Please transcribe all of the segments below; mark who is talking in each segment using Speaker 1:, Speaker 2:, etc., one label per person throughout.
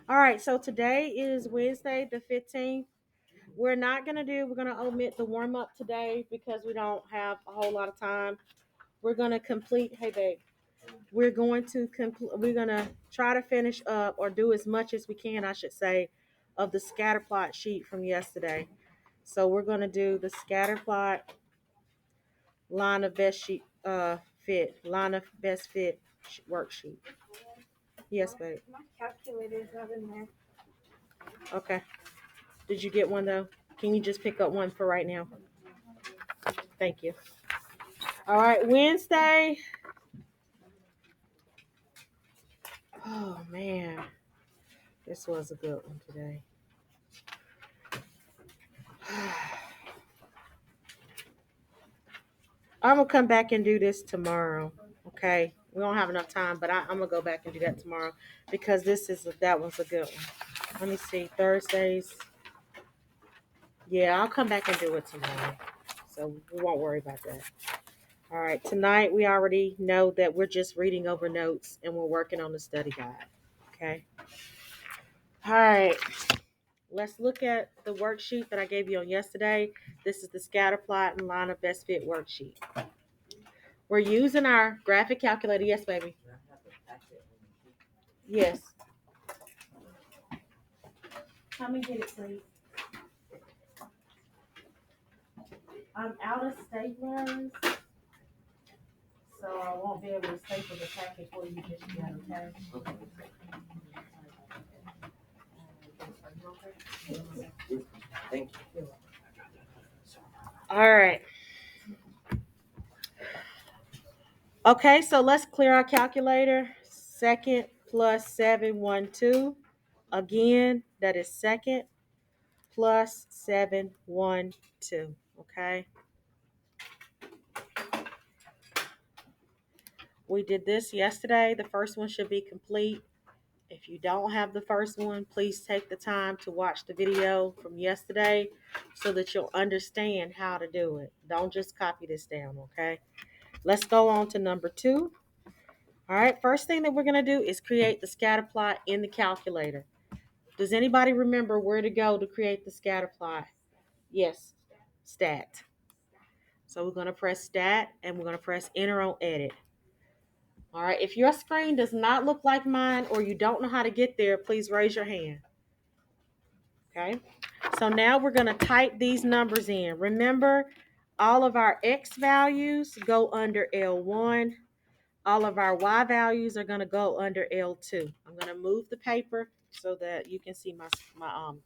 Speaker 1: All right, so today is Wednesday the 15th. We're going to omit the warm up today because we don't have a whole lot of time. We're going to complete, hey babe, we're going to try to finish up or do as much as we can, I should say, of the Scatterplot sheet from yesterday. So we're going to do the Scatterplot line of best fit worksheet. Yes, babe.
Speaker 2: My calculator's not in there.
Speaker 1: Okay. Did you get one though? Can you just pick up one for right now? Thank you. All right, Wednesday. Oh man, this was a good one today. I'm gonna come back and do this tomorrow. Okay, we don't have enough time, but I'm gonna go back and do that tomorrow because that one's a good one. Let me see, Thursdays. Yeah, I'll come back and do it tomorrow, so we won't worry about that. All right, tonight we already know that we're just reading over notes and we're working on the study guide. Okay. All right. Let's look at the worksheet that I gave you on yesterday. This is the Scatterplot and line of best fit worksheet. We're using our graphic calculator. Yes, baby. Yes. Come and get it, please. I'm out of staplers, so I won't be able to staple the packet for you just yet, okay?
Speaker 3: Thank you.
Speaker 1: All right. Okay, so let's clear our calculator. Second plus 712. Again, that is second plus 712. Okay. We did this yesterday. The first one should be complete. If you don't have the first one, please take the time to watch the video from yesterday so that you'll understand how to do it. Don't just copy this down, okay? Let's go on to number 2. All right, first thing that we're going to do is create the scatter plot in the calculator. Does anybody remember where to go to create the scatter plot? Yes, stat. So we're going to press stat and we're going to press enter on edit. All right, if your screen does not look like mine or you don't know how to get there, please raise your hand. Okay, so now we're going to type these numbers in. Remember, all of our X values go under L1. All of our Y values are going to go under L2. I'm going to move the paper so that you can see my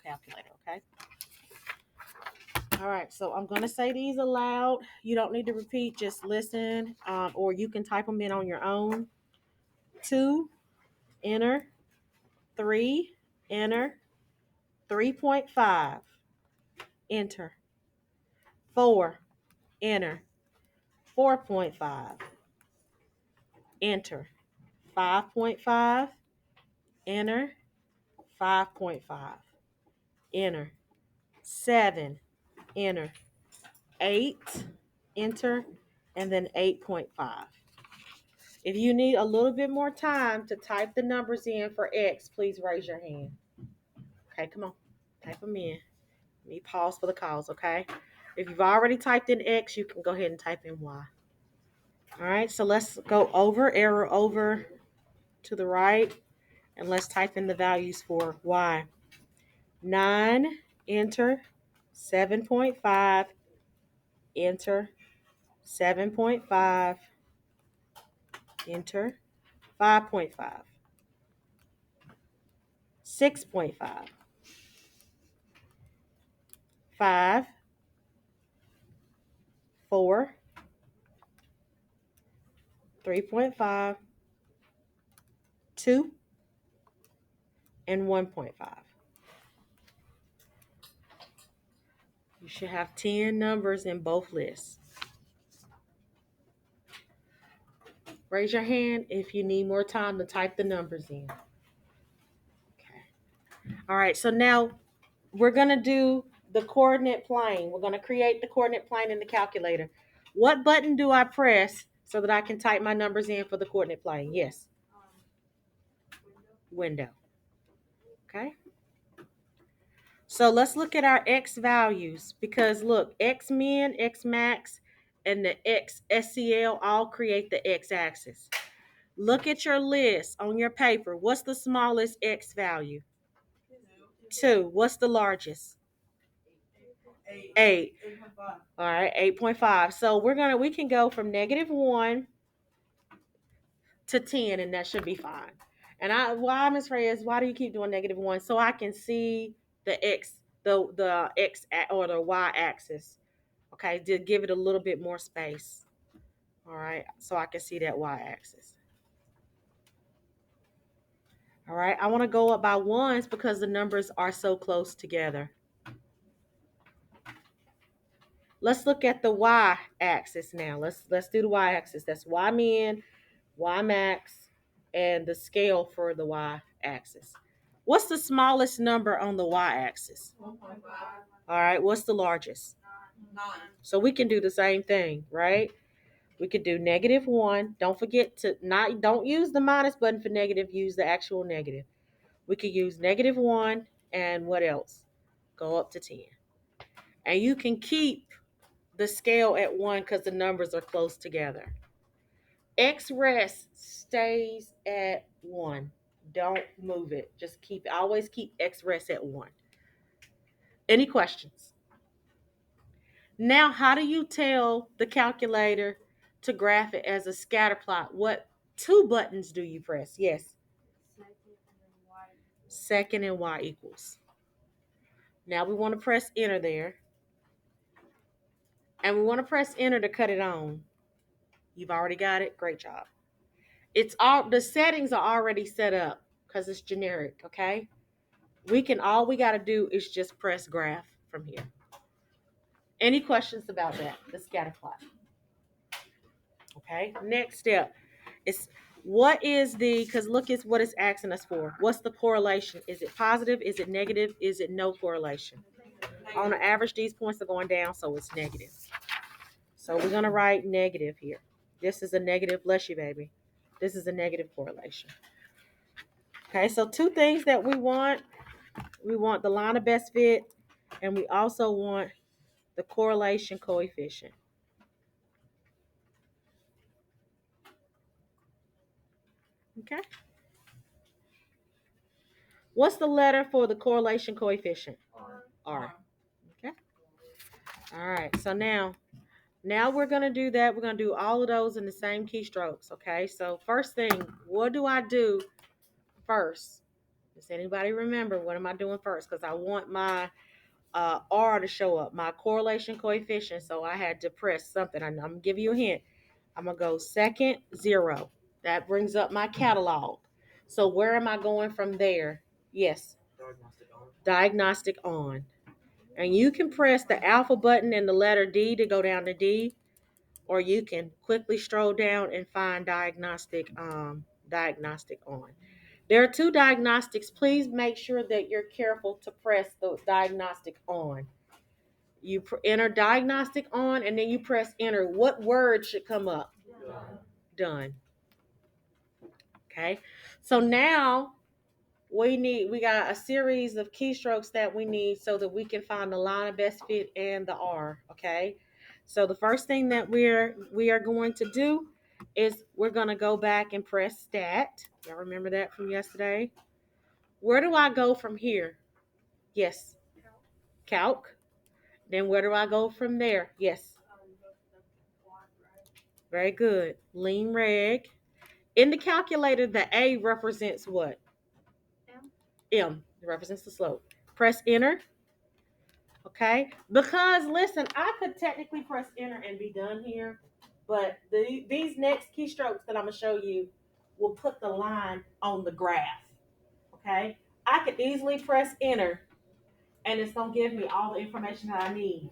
Speaker 1: calculator, okay? All right, so I'm going to say these aloud. You don't need to repeat, just listen, or you can type them in on your own. 2, enter. 3, enter. 3.5, enter. 4, enter. 4.5, enter. 5.5, enter. 5.5, enter. 7, enter. 8, enter. And then 8.5. If you need a little bit more time to type the numbers in for X, please raise your hand. Okay, come on. Type them in. Let me pause for the calls, okay? If you've already typed in X, you can go ahead and type in Y. All right, so let's go arrow over to the right, and let's type in the values for Y. 9, enter. 7.5, enter. 7.5, enter. 5.5. 6.5. 5, 4, 3.5, 2, and 1.5. You should have 10 numbers in both lists. Raise your hand if you need more time to type the numbers in. Okay. All right, so now we're going to do the coordinate plane. We're going to create the coordinate plane in the calculator. What button do I press so that I can type my numbers in for the coordinate plane? Yes. Window. Okay. So let's look at our X values because look, X min, X max, and the X SCL all create the X axis. Look at your list on your paper. What's the smallest X value? 2. What's the largest? 8. All right, 8.5. So we can go from -1 to 10, and that should be fine. And why, Ms. Reyes, why do you keep doing -1? So I can see the X, the X or the Y axis. Okay, to give it a little bit more space. All right, so I can see that Y axis. All right, I want to go up by ones because the numbers are so close together. Let's look at the Y axis now. Let's do the Y axis. That's Y min, Y max, and the scale for the Y axis. What's the smallest number on the Y axis?
Speaker 2: 1.5.
Speaker 1: All right, what's the largest?
Speaker 2: 9.
Speaker 1: So we can do the same thing, right? We could do -1. Don't forget to don't use the minus button for negative, use the actual negative. We could use -1 and what else? Go up to 10. And you can keep the scale at 1 because the numbers are close together. X rest stays at 1. Don't move it. Just always keep X rest at 1. Any questions? Now, how do you tell the calculator to graph it as a scatter plot? What 2 buttons do you press? Yes. Second and Y equals. Now we want to press enter there. And we want to press enter to cut it on. You've already got it. Great job. The settings are already set up because it's generic, okay? All we got to do is just press graph from here. Any questions about that? The scatter plot. Okay. Next step is because look at what it's asking us for. What's the correlation? Is it positive? Is it negative? Is it no correlation? On the average, these points are going down, so it's negative. So we're going to write negative here. This is a negative, bless you, baby. This is a negative correlation. Okay, so 2 things that we want. We want the line of best fit, and we also want the correlation coefficient. Okay. What's the letter for the correlation coefficient? R. Okay. All right, so now we're going to do that. We're going to do all of those in the same keystrokes, okay? So first thing, what do I do first? Does anybody remember what am I doing first? Because I want my R to show up, my correlation coefficient. So I had to press something. I'm going to give you a hint. I'm going to go second, 0. That brings up my catalog. So where am I going from there? Yes. Diagnostic on. And you can press the alpha button and the letter D to go down to D, or you can quickly stroll down and find diagnostic on. There are 2 diagnostics. Please make sure that you're careful to press the diagnostic on. You enter diagnostic on, and then you press enter. What word should come up? Done. Okay. So now we got a series of keystrokes that we need so that we can find the line of best fit and the R. Okay. So the first thing that we are going to do is we're going to go back and press stat. Y'all remember that from yesterday? Where do I go from here? Yes. Calc. Then where do I go from there? Yes. Very good. Lean reg. In the calculator, the A represents what? M. It represents the slope. Press enter. Okay? Because, listen, I could technically press enter and be done here, but these next keystrokes that I'm going to show you will put the line on the graph. Okay? I could easily press enter, and it's going to give me all the information that I need.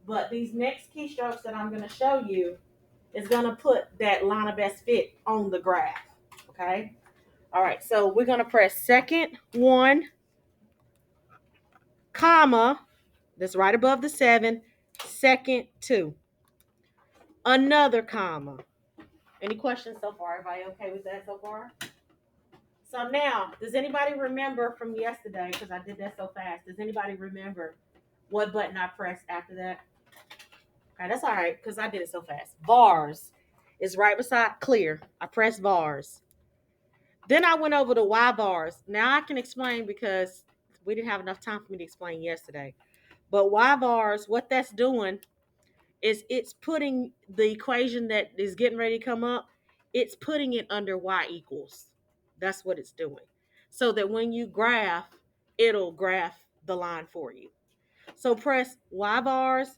Speaker 1: But these next keystrokes that I'm going to show you is going to put that line of best fit on the graph. Okay? All right, so we're going to press second 1, comma, that's right above the 7, second 2. Another comma. Any questions so far? Everybody okay with that so far? So now, does anybody remember from yesterday, because I did that so fast, does anybody remember what button I pressed after that? Okay, that's all right, because I did it so fast. Vars is right beside clear. I pressed vars. Then I went over to Y bars. Now I can explain because we didn't have enough time for me to explain yesterday. But Y bars, what that's doing is it's putting the equation that is getting ready to come up, it's putting it under Y equals. That's what it's doing. So that when you graph, it'll graph the line for you. So press Y bars,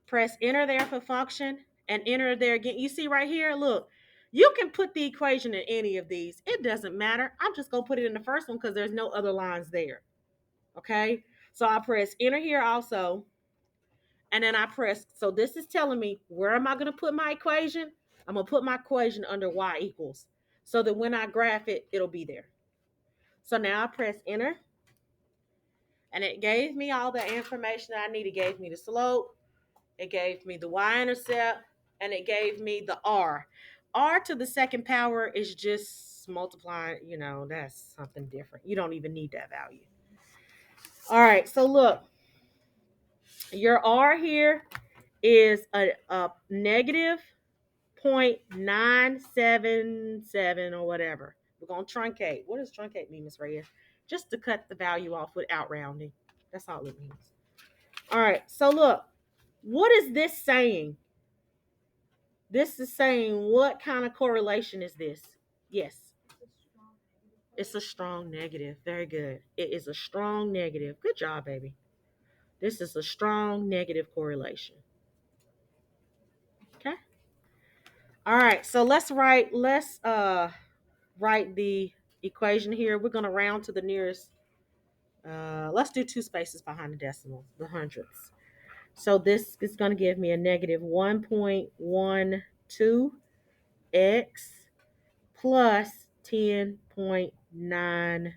Speaker 1: press enter there for function, and enter there again. You see right here, look, you can put the equation in any of these. It doesn't matter. I'm just going to put it in the first one because there's no other lines there. Okay? So I press enter here also. And then I press, so this is telling me where am I going to put my equation? I'm going to put my equation under Y equals so that when I graph it, it'll be there. So now I press enter and it gave me all the information that I need. It gave me the slope, it gave me the y-intercept, and it gave me the r. R to the second power is just multiplying, that's something different. You don't even need that value. All right, so look, your r here is a negative 0.977 or whatever. We're going to truncate. What does truncate mean, Miss Reyes? Just to cut the value off without rounding. That's all it means. All right, so look, what is this saying? This is saying what kind of correlation is this? Yes. It's a strong negative. Very good. It is a strong negative. Good job, baby. This is a strong negative correlation. Okay. All right. So let's write the equation here. We're going to round to the nearest. Let's do 2 spaces behind the decimal, the hundredths. So this is going to give me a negative 1.12x plus 10.97.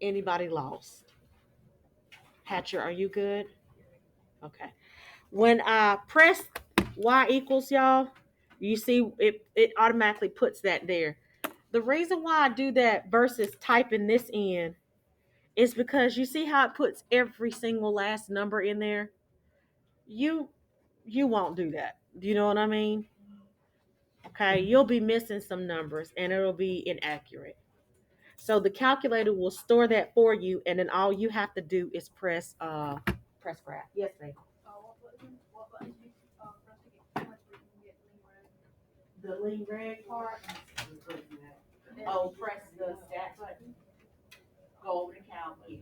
Speaker 1: Anybody lost? Hatcher, are you good? Okay. When I press y equals, y'all, you see it automatically puts that there. The reason why I do that versus typing this in is because you see how it puts every single last number in there? You won't do that. Do you know what I mean? Okay, you'll be missing some numbers and it'll be inaccurate. So the calculator will store that for you, and then all you have to do is press graph. Yes, ma'am.
Speaker 2: What button do you press to get
Speaker 1: The lean red part. Oh, press the stat button. Go over to calc, yes.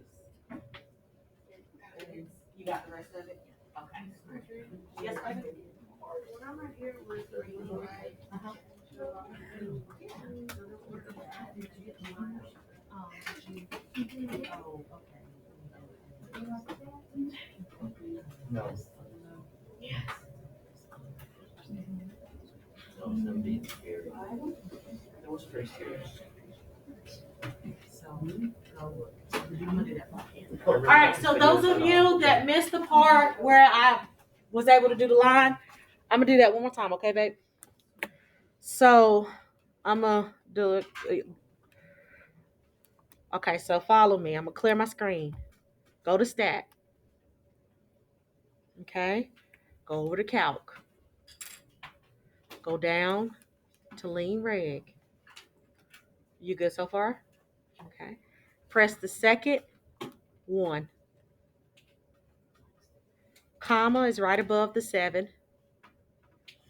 Speaker 1: And you got the rest of it? Okay. Yes, I do.
Speaker 2: When I'm right here, we're green, right?
Speaker 1: Uh-huh. Oh, okay.
Speaker 3: No.
Speaker 1: Yes.
Speaker 3: That was pretty serious.
Speaker 1: So, I'm gonna do that. All right, so those of you that missed the part where I was able to do the line, I'm gonna do that one more time, okay, babe? So I'm gonna do it. Okay, so follow me. I'm gonna clear my screen. Go to stat. Okay, go over to calc. Go down to lean reg. You good so far? Okay. Press the second one. Comma is right above the 7.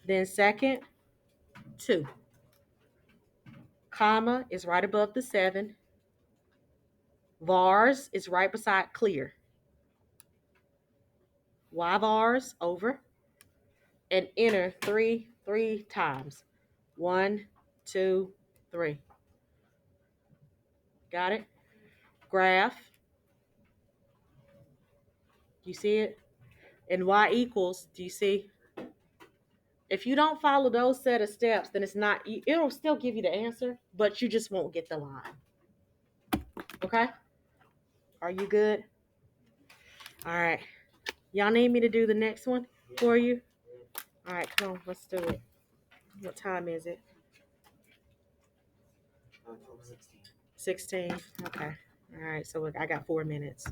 Speaker 1: Then second 2. Comma is right above the 7. Vars is right beside clear. Y vars over and enter three times. 1, 2, 3. Got it? Graph. Do you see it? And y equals, do you see? If you don't follow those set of steps, then it'll still give you the answer, but you just won't get the line. Okay? Are you good? All right. Y'all need me to do the next one for you? All right, come on, let's do it. What time is it?
Speaker 3: 16.
Speaker 1: 16. Okay. All right. So I got 4 minutes.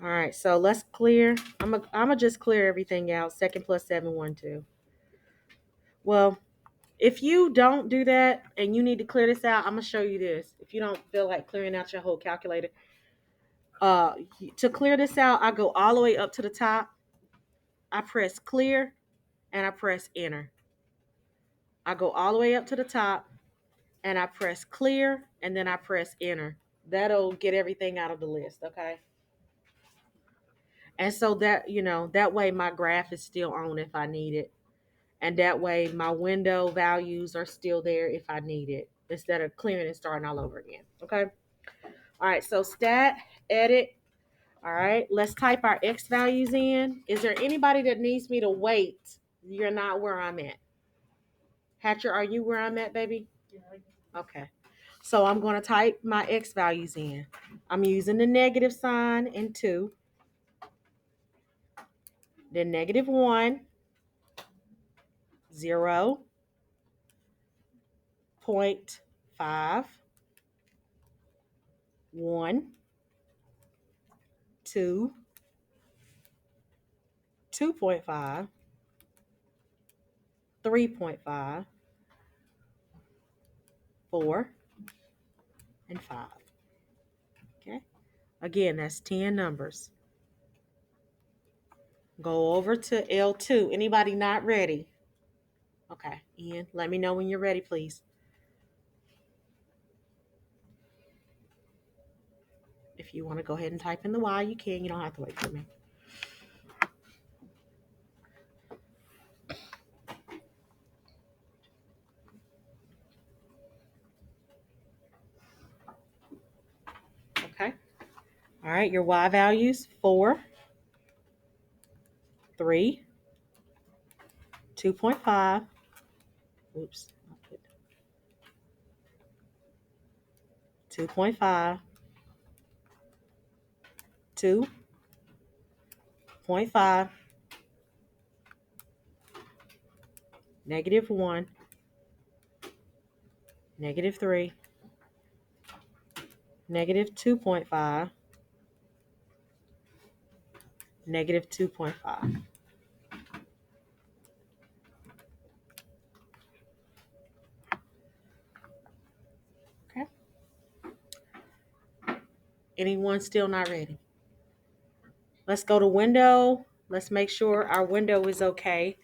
Speaker 1: All right. So let's clear. I'm gonna just clear everything out. Second plus 7, 1, 2. Well, if you don't do that and you need to clear this out, I'm gonna show you this. If you don't feel like clearing out your whole calculator, to clear this out, I go all the way up to the top. I press clear and I press enter. I go all the way up to the top and I press clear and then I press enter. That'll get everything out of the list, okay? And so that, that way my graph is still on if I need it. And that way my window values are still there if I need it, instead of clearing and starting all over again, okay? All right, so stat, edit. All right, let's type our X values in. Is there anybody that needs me to wait? You're not where I'm at. Hatcher, are you where I'm at, baby? Okay. So I'm going to type my X values in. I'm using the negative sign in 2, then -1, 0, 0.5, 1, 2, 2.5, 3.5, 4, and 5. Okay. Again, that's 10 numbers. Go over to L2. Anybody not ready? Okay, Ian, let me know when you're ready, please. If you want to go ahead and type in the Y, you can. You don't have to wait for me. Okay. All right, your Y values: 4, 3, 2.5. Oops. 2.5, 2.5, -1, -3, -2.5, -2.5. Okay. Anyone still not ready? Let's go to window. Let's make sure our window is okay.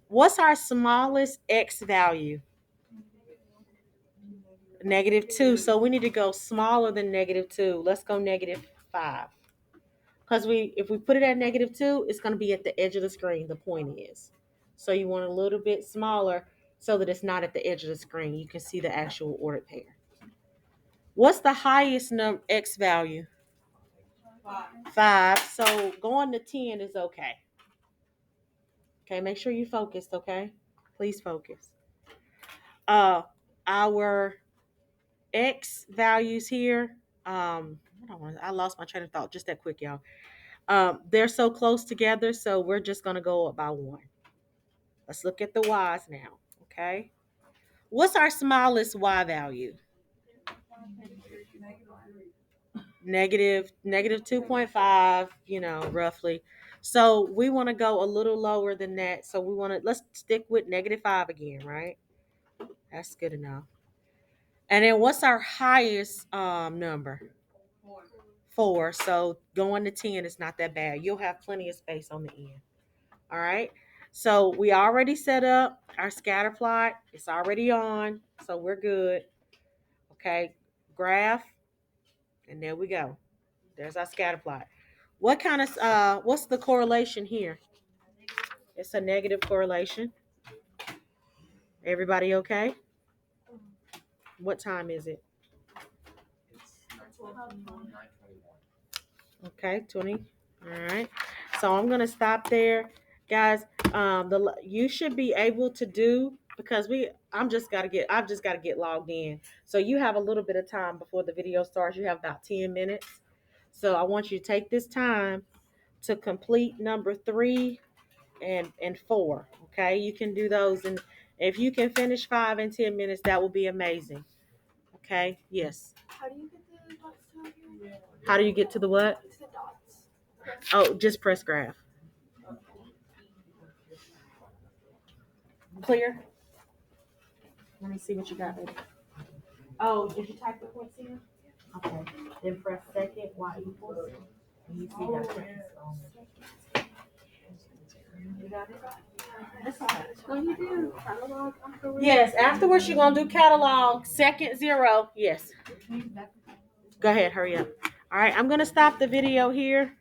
Speaker 1: What's our smallest X value? -2. So we need to go smaller than -2. Let's go -5. Because if we put it at -2, it's going to be at the edge of the screen. The point is. So you want a little bit smaller so that it's not at the edge of the screen. You can see the actual ordered pair. What's the highest X value? 5. So going to 10 is okay. Okay, make sure you focused, okay? Please focus. Our X values here. I lost my train of thought just that quick, y'all. They're so close together, so we're just gonna go up by 1. Let's look at the Y's now, okay? What's our smallest Y value? Negative 2.5, roughly. So we want to go a little lower than that. So let's stick with -5 again, right? That's good enough. And then what's our highest number? 4. So going to 10 is not that bad. You'll have plenty of space on the end. All right. So we already set up our scatter plot. It's already on. So we're good. Okay. Graph. And there we go. There's our scatter plot. What's the correlation here? It's a negative correlation. Everybody okay? What time is it?
Speaker 3: It's 9:21.
Speaker 1: Okay, 20. All right. So I'm gonna stop there, guys. You should be able to do, because I've just got to get logged in. So you have a little bit of time before the video starts. You have about 10 minutes. So I want you to take this time to complete number 3 and 4. Okay, you can do those, and if you can finish 5 in 10 minutes, that will be amazing. Okay, yes.
Speaker 2: How do you get the dots to appear?
Speaker 1: How do you get to the what?
Speaker 2: To the dots.
Speaker 1: Oh, just press graph. Clear? Let me see what you got, baby. Oh, did you type the points in? Okay. Then press second, y equals. And you see that second on there. You got it? That's all right.
Speaker 2: No, you do. Catalog afterwards.
Speaker 1: Yes, afterwards you're going to do catalog, second 0. Yes. Go ahead, hurry up. All right, I'm going to stop the video here.